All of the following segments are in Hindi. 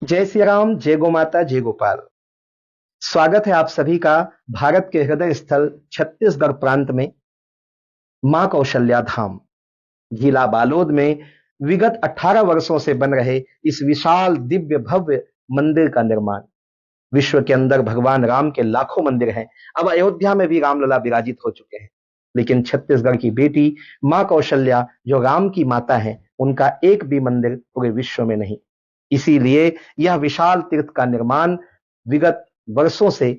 जय श्री राम, जय गो माता, जय गोपाल। स्वागत है आप सभी का भारत के हृदय स्थल छत्तीसगढ़ प्रांत में मां कौशल्या धाम जिला बालोद में विगत 18 वर्षों से बन रहे इस विशाल दिव्य भव्य मंदिर का निर्माण। विश्व के अंदर भगवान राम के लाखों मंदिर हैं। अब अयोध्या में भी रामलला विराजित हो चुके हैं, लेकिन छत्तीसगढ़ की बेटी मां कौशल्या जो राम की माता है, उनका एक भी मंदिर पूरे विश्व में नहीं। इसीलिए यह विशाल तीर्थ का निर्माण विगत वर्षों से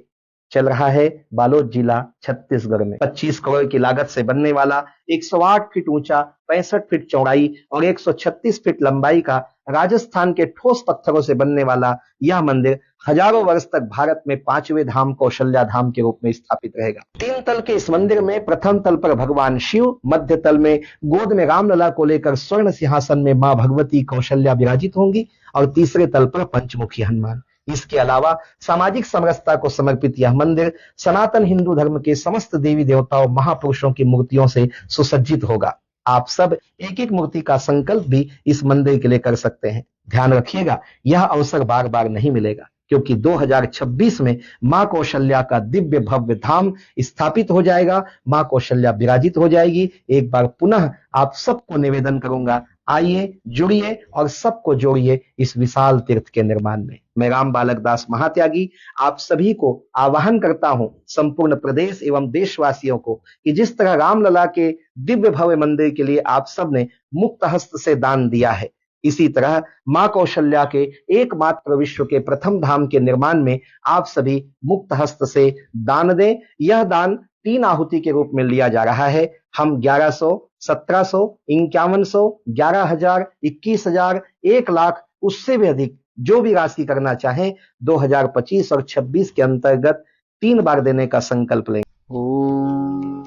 चल रहा है बालोद जिला छत्तीसगढ़ में। 25 करोड़ की लागत से बनने वाला 108 फीट ऊंचा, 65 फीट चौड़ाई और 136 फीट लंबाई का राजस्थान के ठोस पत्थरों से बनने वाला यह मंदिर हजारों वर्ष तक भारत में 5वें धाम कौशल्या धाम के रूप में स्थापित रहेगा। 3 तल के इस मंदिर में प्रथम तल पर भगवान शिव, मध्य तल में गोद में रामलला को लेकर स्वर्ण सिंहासन में मां भगवती कौशल्या विराजित होंगी और तीसरे तल पर पंचमुखी हनुमान। इसके अलावा सामाजिक समरसता को समर्पित यह मंदिर सनातन हिंदू धर्म के समस्त देवी देवताओं महापुरुषों की मूर्तियों से सुसज्जित होगा। आप सब एक एक मूर्ति का संकल्प भी इस मंदिर के लिए कर सकते हैं। ध्यान रखिएगा, यह अवसर बार बार नहीं मिलेगा, क्योंकि 2026 में मां कौशल्या का दिव्य भव्य धाम स्थापित हो जाएगा। मां कौशल्या विराजित हो जाएगी। एक बार पुनः आप सबको निवेदन करूंगा, आइए, जुड़िए और सबको जोड़िए इस विशाल तीर्थ के निर्माण में। मैं राम बालक दास महात्यागी आप सभी को आह्वान करता हूं, संपूर्ण प्रदेश एवं देशवासियों को, कि जिस तरह रामलला के दिव्य भव्य मंदिर के लिए आप सब ने मुक्त हस्त से दान दिया है, इसी तरह मां कौशल्या के एकमात्र विश्व के प्रथम धाम के निर्माण में आप सभी मुक्त हस्त से दान दें। यह दान 3 आहुति के रूप में लिया जा रहा है। हम 1100, 1700, 5100, 11,000, 21,000, 1 लाख, उससे भी अधिक जो भी राशि करना चाहें 2025 और 26 के अंतर्गत 3 बार देने का संकल्प लें। ओम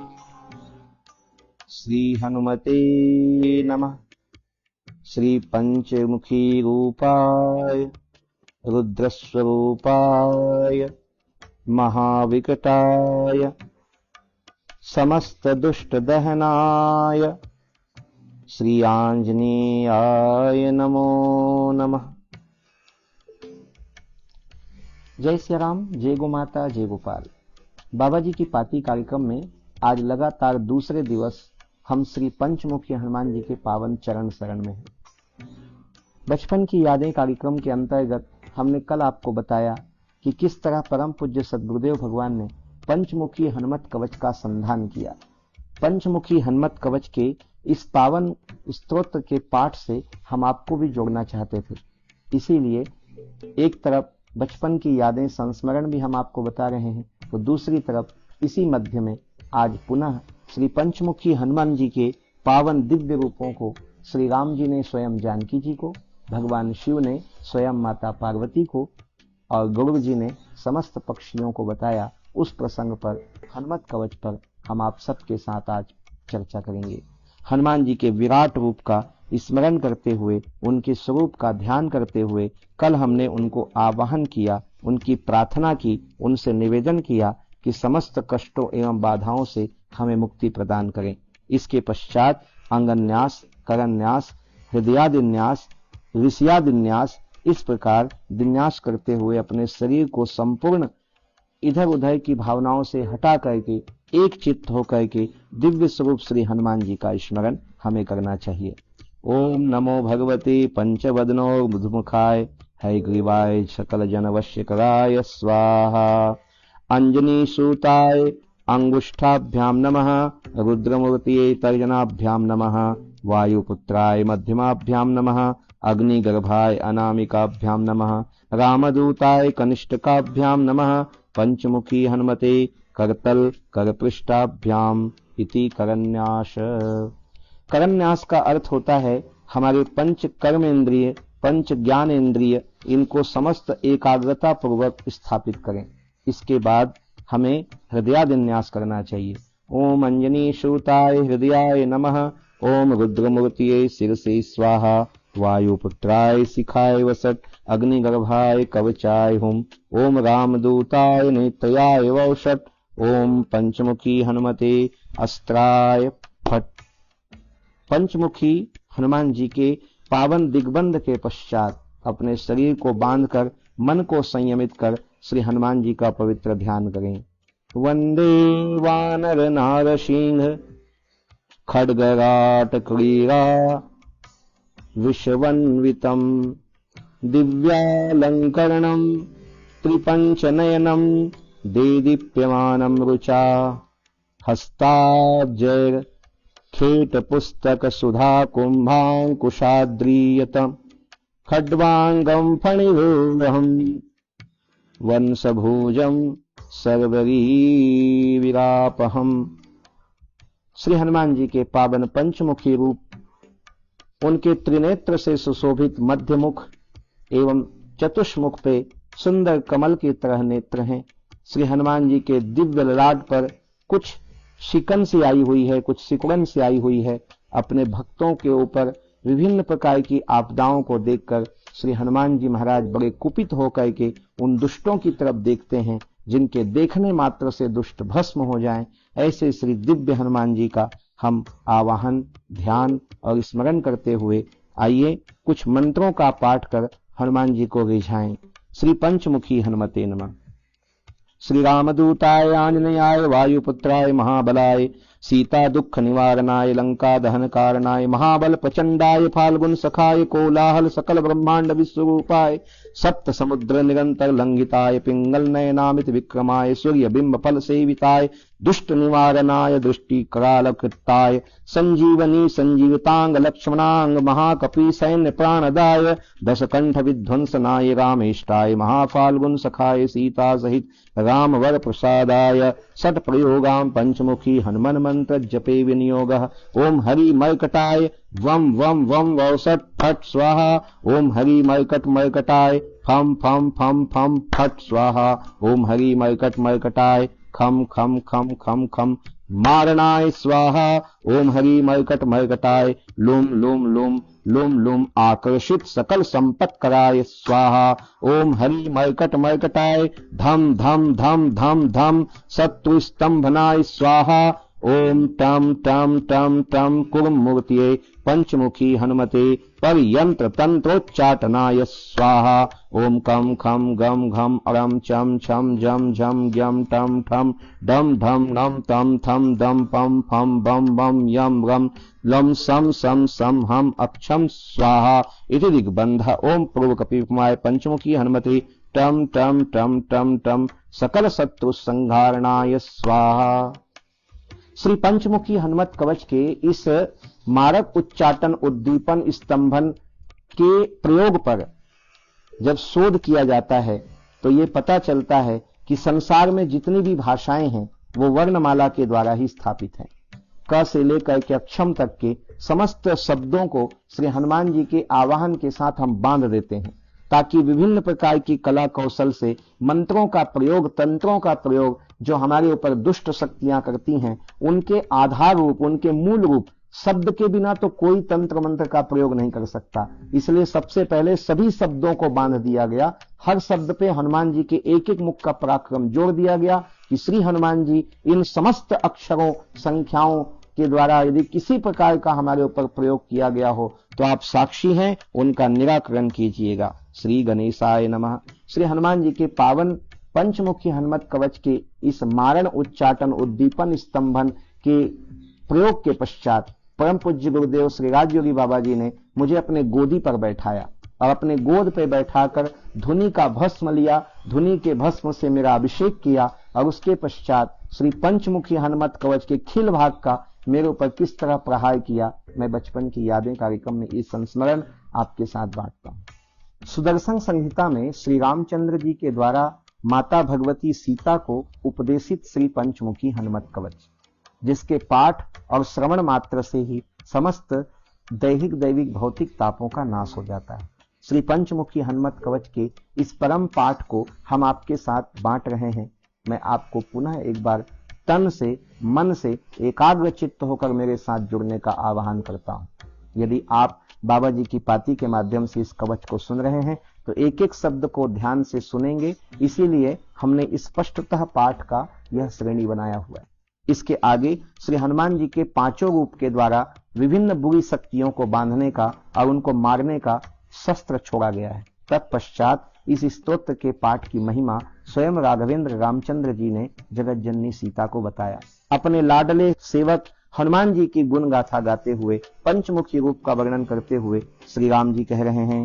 श्री हनुमते नमः। श्री पंचमुखी रूपाय रुद्रस्वरूपाय महाविकटाय समस्त दुष्ट दहनाय श्री आंजनेयाय नमो नमः। जय श्री राम, जय गो माता, जय गोपाल। बाबा जी की पाती कार्यक्रम में आज लगातार दूसरे दिवस हम श्री पंचमुखी हनुमान जी के पावन चरण शरण में हैं। बचपन की यादें कार्यक्रम के अंतर्गत हमने कल आपको बताया कि किस तरह परम पूज्य सद्गुरुदेव भगवान ने पंचमुखी हनुमत कवच का संधान किया। पंचमुखी हनुमत कवच के इस पावन स्तोत्र के पाठ से हम आपको भी जोड़ना चाहते थे। इसीलिए एक तरफ बचपन की यादें संस्मरण भी हम आपको बता रहे हैं, तो दूसरी तरफ इसी मध्य में आज पुनः श्री पंचमुखी हनुमान जी के पावन दिव्य रूपों को श्री राम जी ने स्वयं जानकी जी को, भगवान शिव ने स्वयं माता पार्वती को और गरुड़ जी ने समस्त पक्षियों को बताया। उस प्रसंग पर, हनुमत कवच पर हम आप सबके साथ आज चर्चा करेंगे। हनुमान जी के विराट रूप का स्मरण करते हुए, उनके स्वरूप का ध्यान करते हुए कल हमने उनको आवाहन किया, उनकी प्रार्थना की, उनसे निवेदन किया कि समस्त कष्टों एवं बाधाओं से हमें मुक्ति प्रदान करें। इसके पश्चात अंगन्यास, करन्यास, हृदयादिन्यास, ऋषियादिन्यास, इस प्रकार विन्यास करते हुए अपने शरीर को संपूर्ण इधर उधर की भावनाओं से हटा करके एक चित्त होकर के दिव्य स्वरूप श्री हनुमान जी का स्मरण हमें करना चाहिए। ओम नमो भगवते पंचवदनो मधुमुखाय हयग्रीवाय सकल जन वश्यकराय स्वाहा। अंजनी सूताय अंगुष्ठाभ्याम नमः। रुद्रमूर्तिये तर्जनाभ्याम नमः। वायुपुत्राय मध्यमाभ्याम नमः। अग्निगर्भाय अनामिकाभ्याम नमः। रामदूताय कनिष्ठकाभ्याम नमः। पंचमुखी हनुमते करतल करपृष्ठाभ्याम इति करन्यास। करन्यास का अर्थ होता है हमारे पंच कर्म इंद्रिय, पंच ज्ञान इंद्रिय, इनको समस्त एकाग्रता पूर्वक स्थापित करें। इसके बाद हमें हृदयादिन्यास करना चाहिए। ओम अंजनी श्रुताय हृदयाय नमः। ओम रुद्रमूर्तिये शिरसे स्वाहा। वायुपुत्राय शिखाय वसट। अग्निगर्भाय कवचाय हुम। ओम रामदूताय नेत्रयाय वौषट। ओम पंचमुखी हनुमते अस्त्राय फट। पंचमुखी हनुमान जी के पावन दिग्बंध के पश्चात अपने शरीर को बांधकर मन को संयमित कर श्री हनुमान जी का पवित्र ध्यान करें। वंदे वानर नारसिंह खड्गराट क्रीड़ा विश्वन्वितम दिव्यालंकरणम त्रिपंचनयनम देदीप्यमानं रुचा हस्ताब्जैर खेट पुस्तक सुधा कुंभांकुशाद्रीयतम खड्वांगम फणिरोहम वंशभुजम सर्वरी विरापहम। श्री हनुमान जी के पावन पंचमुखी रूप, उनके त्रिनेत्र से सुशोभित मध्यमुख एवं चतुष्मुख पे सुंदर कमल की तरह नेत्र हैं। श्री हनुमान जी के दिव्य ललाट पर कुछ शिकन सी आई हुई है, कुछ सिकुड़न सी आई हुई है। अपने भक्तों के ऊपर विभिन्न प्रकार की आपदाओं को देखकर श्री हनुमान जी महाराज बड़े कुपित होकर के उन दुष्टों की तरफ देखते हैं जिनके देखने मात्र से दुष्ट भस्म हो जाएं। ऐसे श्री दिव्य हनुमान जी का हम आवाहन, ध्यान और स्मरण करते हुए आइए कुछ मंत्रों का पाठ कर हनुमान जी को रिझाएं। श्री पंचमुखी हनुमते नमः। श्री रामदूताय आंजनेयाय वायुपुत्राय महाबलाय सीता दुख निवारणाय लंका दहन कारणाय महाबल प्रचंडाय फाल्गुन सखाय कोलाहल सकल ब्रह्मांड विश्वरूपाय सप्त समुद्र निरंतर लंघिताय पिंगल नयनामित विक्रमाय सूर्य बिंब फल सेविताय दुष्ट निवारणाय दृष्टि कराल कृताय संजीवनी संजीवितांग लक्ष्मणांग महाकपि सैन्य प्राणदाय दश कंठ विध्वंसनाय रामेष्टाय महाफाल्गुन सखाय सीता सहित राम वर प्रसादाय षट प्रयोगां पंचमुखी हनुमन मंत्र जपे विनियोगः। ओम हरि मर्कटाय वम वम वम वौसट फट स्वाहा। ओम हरि मर्कट मर्कटाय फम फम फम फम फट स्वाहा। ओम हरि मर्कट मर्कटाय खम खम खम खम खम मारणाय स्वाहा। ओम हरि मर्कट मर्कटाय लुम लुम लुम लुम लुम आकर्षित सकल संपत् कराय स्वाहा। ओम हरि मर्कट मर्कटाय धम धम धम धम धम शत्रु स्तंभनाय स्वाहा। ओम टम टम टम टम कुर्म मूर्तिये पंचमुखी हनुमते परयंत्र तंत्रोच्चाटनाय स्वाहा। ओम कम खम गम घम अरम चम छम झम झम ग्यम टम ठम डम ढम नम तम थम दम पम फम बम बम यम रम लम सम सम सम हम अक्षम स्वाहा इति दिग्बंध। ओम पूर्व कपिकुमाय पंचमुखी हनुमते टम टम टम टम टम सकल शत्रु संहारणाय स्वाहा। श्री पंचमुखी हनुमत कवच के इस मारक उच्चाटन उद्दीपन स्तंभन के प्रयोग पर जब शोध किया जाता है तो ये पता चलता है कि संसार में जितनी भी भाषाएं हैं वो वर्णमाला के द्वारा ही स्थापित हैं। क से लेकर के अक्षम तक के समस्त शब्दों को श्री हनुमान जी के आवाहन के साथ हम बांध देते हैं ताकि विभिन्न प्रकार की कला कौशल से मंत्रों का प्रयोग, तंत्रों का प्रयोग जो हमारे ऊपर दुष्ट शक्तियां करती हैं, उनके आधार रूप, उनके मूल रूप शब्द के बिना तो कोई तंत्र मंत्र का प्रयोग नहीं कर सकता। इसलिए सबसे पहले सभी शब्दों को बांध दिया गया। हर शब्द पे हनुमान जी के एक एक मुख का पराक्रम जोड़ दिया गया कि श्री हनुमान जी इन समस्त अक्षरों, संख्याओं के द्वारा यदि किसी प्रकार का हमारे ऊपर प्रयोग किया गया हो तो आप साक्षी हैं, उनका निराकरण कीजिएगा। श्री गणेशाय नमः। श्री हनुमान जी के पावन पंचमुखी हनुमत कवच के इस मारण उच्चाटन उद्दीपन स्तंभन के प्रयोग के पश्चात परम पूज्य गुरुदेव श्री राजयोगी बाबा जी ने मुझे अपने गोदी पर बैठाया और अपने गोद पे बैठाकर धुनी का भस्म लिया। धुनी के भस्म से मेरा अभिषेक किया और उसके पश्चात श्री पंचमुखी हनुमत कवच के खिल भाग का मेरे ऊपर किस तरह प्रहार किया, मैं बचपन की यादें कार्यक्रम में इस संस्मरण आपके साथ बांटता हूं। सुदर्शन संहिता में श्री रामचंद्र जी के द्वारा माता भगवती सीता को उपदेशित श्री पंचमुखी हनुमत कवच, जिसके पाठ और श्रवण मात्र से ही समस्त दैहिक दैविक भौतिक तापों का नाश हो जाता है। श्री पंचमुखी हनुमत कवच के इस परम पाठ को हम आपके साथ बांट रहे हैं। मैं आपको पुनः एक बार तन से, मन से एकाग्र चित्त होकर मेरे साथ जुड़ने का आह्वान करता हूं। यदि आप बाबा जी की पाती के माध्यम से इस कवच को सुन रहे हैं तो एक एक शब्द को ध्यान से सुनेंगे, इसीलिए हमने स्पष्टतः पाठ का यह श्रेणी बनाया हुआ है। इसके आगे श्री हनुमान जी के पांचों रूप के द्वारा विभिन्न बुरी शक्तियों को बांधने का और उनको मारने का शस्त्र छोड़ा गया है। तत्पश्चात इस स्तोत्र के पाठ की महिमा स्वयं राघवेंद्र रामचंद्र जी ने जगत जननी सीता को बताया। अपने लाडले सेवक हनुमान जी की गुण गाथा गाते हुए पंचमुखी रूप का वर्णन करते हुए श्री राम जी कह रहे हैं,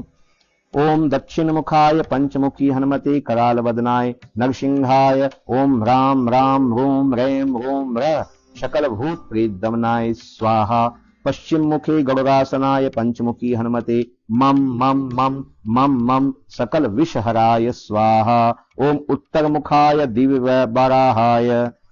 ओम दक्षिण मुखाय पंचमुखी हनुमते कराल वदनाय नरसिंहाय ओम राम राम रोम रैम रोम र शकल भूत प्रेत दमनाय स्वाहा। पश्चिम मुखे गौरासनाय पंचमुखी हनुमते मम मम मम मम मम सकल विषहराय स्वाहा। ओम उत्तर मुखाय दिव्य बराहाय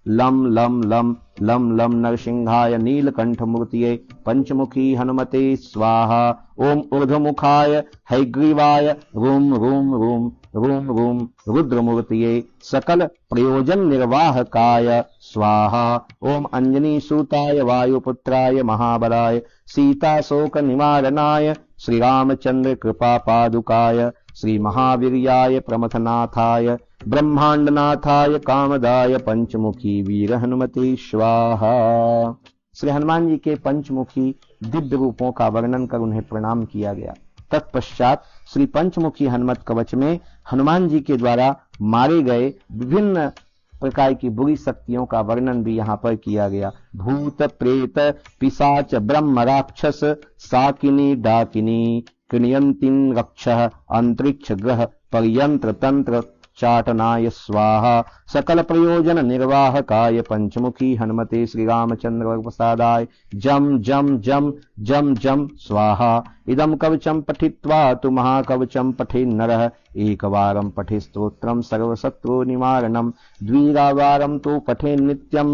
लम लम लम लम लम नरसिंहाय नीलकंठ मूर्तिये पंचमुखी हनुमते स्वाहा। ओम ऊर्ध्वमुखाय हैग्रीवाय रूम रूम रूम रूम रूम रुद्रमूर्तिये सकल प्रयोजन निर्वाहकाय स्वाहा। ओम अंजनी सूताय वायुपुत्राय महाबलाय सीता शोक निवारणाय श्री रामचंद्र कृपा पादुकाय श्री महावीर्याय प्रमथनाथाय ब्रह्मांडनाथाय कामदाय पंचमुखी वीर हनुमते स्वाहा। श्री हनुमान जी के पंचमुखी दिव्य रूपों का वर्णन कर उन्हें प्रणाम किया गया। तत्पश्चात श्री पंचमुखी हनुमत कवच में हनुमान जी के द्वारा मारे गए विभिन्न प्रकार की बुरी शक्तियों का वर्णन भी यहाँ पर किया गया। भूत प्रेत पिशाच ब्रह्म राक्षस साकिनी डाकिनी कृण्यंतीन रक्षः अंतरिक्ष ग्रह पर्यंत्र तंत्र चाटनाय स्वाहा। सकल प्रयोजन निर्वाहकाय पंचमुखी हनुमते श्री रामचंद्र प्रसादाय जम जम जम जम जम स्वाहा। इदम कवचम पठित्वा तु महाकवचम पठे नरः एकवारं पठे स्तोत्रम सर्वशत्रु निवारणम द्विवारं तु पठे नित्यम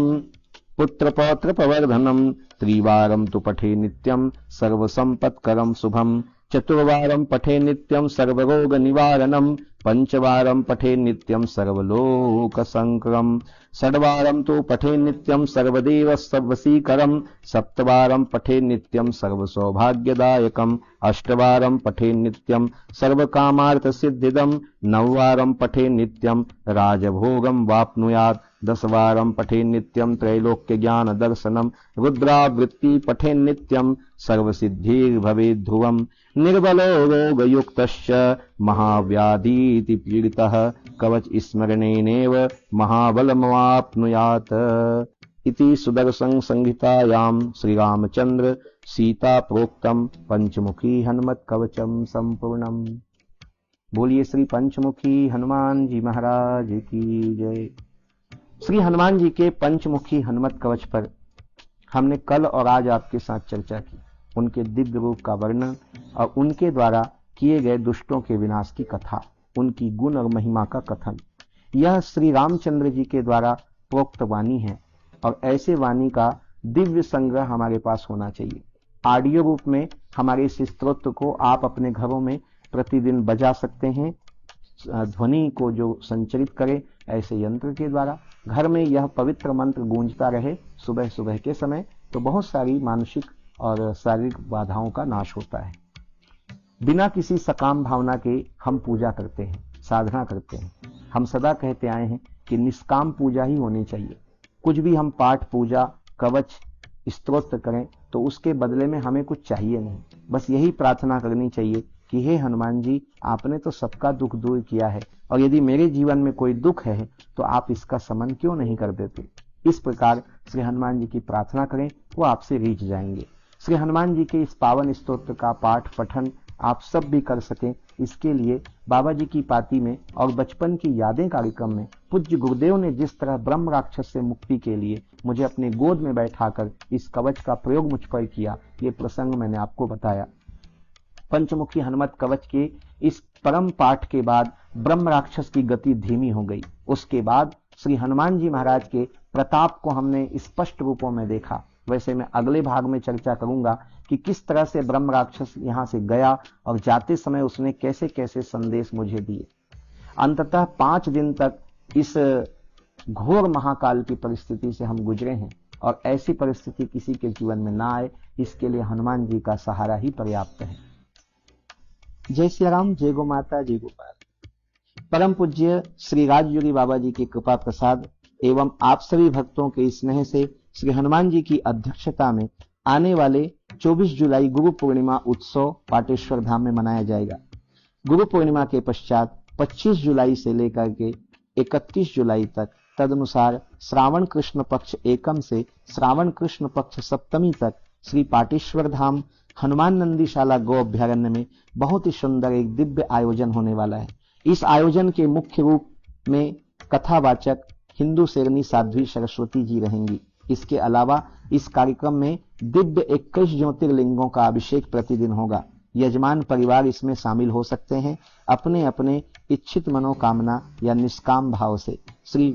पुत्र पौत्र प्रवर्धनम त्रिवारं तु पठे नित्यम सर्वसंपत्करं शुभम चतुर्वारं पठे नित्यं सर्वरोग निवारणं पंचवारं पठे नित्यं सर्वलोक संक्रम षड्वारं तु पठे नित्यं सर्वदेव सर्वसीकरं सप्तवारं पठे नित्यं सर्वसौभाग्यदायकं अष्टवारं पठे नित्यं सर्वकामार्थ सिद्धिदं नववारं पठे नित्यं राजभोगं वाप्नुयात् दशवारं पठे नित्यं त्रैलोक्य ज्ञान दर्शनम रुद्रावृत्ति पठे नित्यं सर्वसिद्धिर्भवेत् ध्रुवम् निर्बलो रोगयुक्तश्च महाव्याधीति पीडितः कवच स्मरणेनैव महाबलमवाप्नुयात् इति सुदर्शन संहितायां श्री रामचंद्र सीता प्रोक्तम पंचमुखी हनुमत कवचम संपूर्णम। बोलिए श्री पंचमुखी हनुमान जी महाराज की जय। श्री हनुमान जी के पंचमुखी हनुमत कवच पर हमने कल और आज आपके साथ चर्चा की, उनके दिव्य रूप का वर्णन और उनके द्वारा किए गए दुष्टों के विनाश की कथा, उनकी गुण और महिमा का कथन। यह श्री रामचंद्र जी के द्वारा प्रोक्त वाणी है और ऐसे वाणी का दिव्य संग्रह हमारे पास होना चाहिए। ऑडियो रूप में हमारे इस स्तोत्र को आप अपने घरों में प्रतिदिन बजा सकते हैं, ध्वनि को जो संचरित करे ऐसे यंत्र के द्वारा। घर में यह पवित्र मंत्र गूंजता रहे सुबह सुबह के समय, तो बहुत सारी मानसिक और शारीरिक बाधाओं का नाश होता है। बिना किसी सकाम भावना के हम पूजा करते हैं, साधना करते हैं। हम सदा कहते आए हैं कि निष्काम पूजा ही होनी चाहिए। कुछ भी हम पाठ पूजा कवच स्तोत्र करें तो उसके बदले में हमें कुछ चाहिए नहीं, बस यही प्रार्थना करनी चाहिए कि हे हनुमान जी, आपने तो सबका दुख दूर किया है और यदि मेरे जीवन में कोई दुख है तो आप इसका शमन क्यों नहीं कर देते। इस प्रकार श्री हनुमान जी की प्रार्थना करें, वो आपसे रीझ जाएंगे। श्री हनुमान जी के इस पावन स्तोत्र का पाठ पठन आप सब भी कर सकें, इसके लिए बाबा जी की पाती में और बचपन की यादें कार्यक्रम में पूज्य गुरुदेव ने जिस तरह ब्रह्म राक्षस से मुक्ति के लिए मुझे अपने गोद में बैठाकर इस कवच का प्रयोग मुझ पर किया, ये प्रसंग मैंने आपको बताया। पंचमुखी हनुमत कवच के इस परम पाठ के बाद ब्रह्म राक्षस की गति धीमी हो गई। उसके बाद श्री हनुमान जी महाराज के प्रताप को हमने स्पष्ट रूपों में देखा। वैसे मैं अगले भाग में चर्चा करूंगा कि किस तरह से ब्रह्म राक्षस यहां से गया और जाते समय उसने कैसे कैसे संदेश मुझे दिए। अंततः 5 दिन तक इस घोर महाकाल की परिस्थिति से हम गुजरे हैं और ऐसी परिस्थिति किसी के जीवन में ना आए, इसके लिए हनुमान जी का सहारा ही पर्याप्त है। जय श्री राम, जय गो माता, जय गोपाल। परम पूज्य श्री राजयोगी बाबा जी की कृपा प्रसाद एवं आप सभी भक्तों के स्नेह से श्री हनुमान जी की अध्यक्षता में आने वाले 24 जुलाई गुरु पूर्णिमा उत्सव पाटेश्वर धाम में मनाया जाएगा। गुरु पूर्णिमा के पश्चात 25 जुलाई से लेकर के 31 जुलाई तक, तदनुसार श्रावण कृष्ण पक्ष एकम से श्रावण कृष्ण पक्ष सप्तमी तक श्री पाटेश्वर धाम हनुमान नंदीशाला गो अभ्यारण्य में बहुत ही सुंदर एक दिव्य आयोजन होने वाला है। इस आयोजन के मुख्य रूप में कथावाचक हिंदू शेरनी साध्वी सरस्वती जी रहेंगी। इसके अलावा इस कार्यक्रम में दिव्य 21 ज्योतिर्लिंगों का अभिषेक प्रतिदिन होगा। यजमान परिवार इसमें शामिल हो सकते हैं। अपने अपने इच्छित मनोकामना या निष्काम भाव से श्री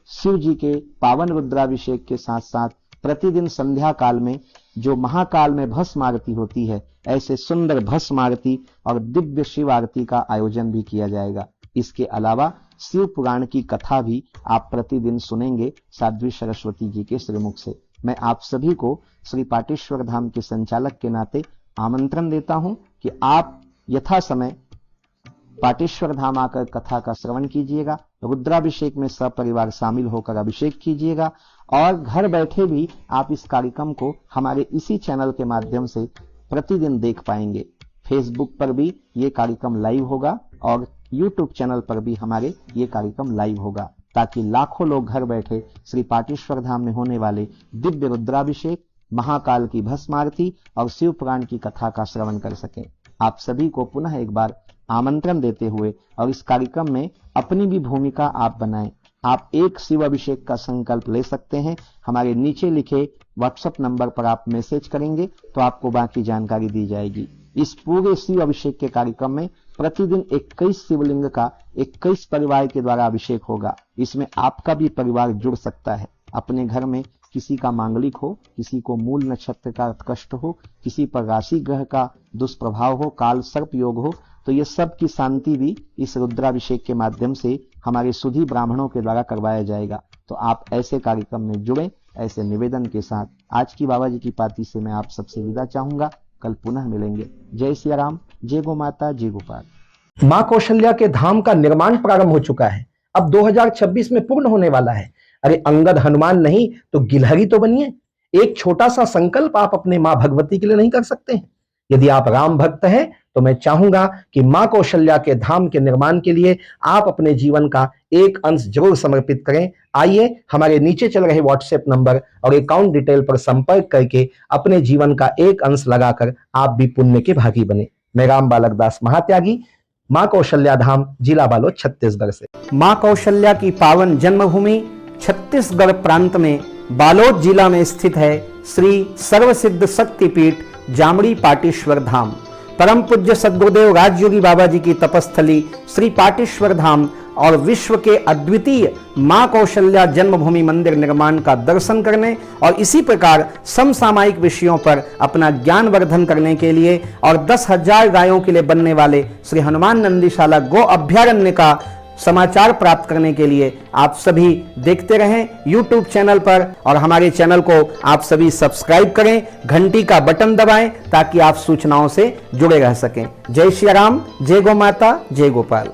शिव जी के पावन रुद्राभिषेक के साथ साथ प्रतिदिन संध्या काल में जो महाकाल में भस्म आरती होती है, ऐसे सुंदर भस्म आरती और दिव्य शिव आरती का आयोजन भी किया जाएगा। इसके अलावा शिव पुराण की कथा भी आप प्रतिदिन सुनेंगे साध्वी सरस्वती जी के श्रीमुख से। मैं आप सभी को श्री पाटेश्वर धाम के संचालक के नाते आमंत्रण देता हूं कि आप यथा समय पाटेश्वर धाम आकर कथा का श्रवण कीजिएगा, रुद्राभिषेक में सपरिवार शामिल होकर अभिषेक कीजिएगा और घर बैठे भी आप इस कार्यक्रम को हमारे इसी चैनल के माध्यम से प्रतिदिन देख पाएंगे। फेसबुक पर भी ये कार्यक्रम लाइव होगा और यूट्यूब चैनल पर भी हमारे ये कार्यक्रम लाइव होगा, ताकि लाखों लोग घर बैठे श्री पाटेश्वर धाम में होने वाले दिव्य रुद्राभिषेक, महाकाल की भस्म आरती और शिव पुराण की कथा का श्रवण कर सकें। आप सभी को पुनः एक बार आमंत्रण देते हुए और इस कार्यक्रम में अपनी भी भूमिका आप बनाएं। आप एक शिव अभिषेक का संकल्प ले सकते हैं। हमारे नीचे लिखे व्हाट्सएप नंबर पर आप मैसेज करेंगे तो आपको बाकी जानकारी दी जाएगी। इस पूरे शिव अभिषेक के कार्यक्रम में प्रतिदिन 21 शिवलिंग का 21 परिवार के द्वारा अभिषेक होगा। इसमें आपका भी परिवार जुड़ सकता है। अपने घर में किसी का मांगलिक हो, किसी को मूल नक्षत्र का कष्ट हो, किसी पर राशि ग्रह का दुष्प्रभाव हो, काल सर्प योग हो, तो ये सब की शांति भी इस रुद्राभिषेक के माध्यम से हमारे सुधी ब्राह्मणों के द्वारा करवाया जाएगा। तो आप ऐसे कार्यक्रम में जुड़ें। ऐसे निवेदन के साथ आज की बाबा जी की पार्टी से मैं आप सबसे विदा चाहूंगा। कल पुनः मिलेंगे। जय सिया राम, जय गो माता, जय गोपाल। मां कौशल्या के धाम का निर्माण प्रारंभ हो चुका है, अब 2026 में पूर्ण होने वाला है। अरे अंगद हनुमान नहीं तो गिलहरी तो बनिए। एक छोटा सा संकल्प आप अपने मां भगवती के लिए नहीं कर सकते हैं? यदि आप राम भक्त हैं तो मैं चाहूंगा कि मां कौशल्या के धाम के निर्माण के लिए आप अपने जीवन का एक अंश जरूर समर्पित करें। आइए हमारे नीचे चल रहे व्हाट्सएप नंबर और अकाउंट डिटेल पर संपर्क करके अपने जीवन का एक अंश लगाकर आप भी पुण्य के भागी बने। मैं राम बालक दास महात्यागी, मां कौशल्या धाम, जिला बालोद, छत्तीसगढ़ से। मां कौशल्या की पावन जन्मभूमि छत्तीसगढ़ प्रांत में बालोद जिला में स्थित है श्री सर्वसिद्ध शक्तिपीठ जामड़ी पाटेश्वर धाम। परम पूज्य सद्गुरुदेव राजयोगी बाबा जी की तपस्थली श्री पाटेश्वर धाम और विश्व के अद्वितीय मां कौशल्या जन्मभूमि मंदिर निर्माण का दर्शन करने और इसी प्रकार समसामयिक विषयों पर अपना ज्ञान वर्धन करने के लिए और 10,000 गायों के लिए बनने वाले श्री हनुमान नंदीशाला गो अभ्यारण्य का समाचार प्राप्त करने के लिए आप सभी देखते रहें YouTube चैनल पर और हमारे चैनल को आप सभी सब्सक्राइब करें, घंटी का बटन दबाएं ताकि आप सूचनाओं से जुड़े रह सकें। जय श्री राम, जय गो माता, जय गोपाल।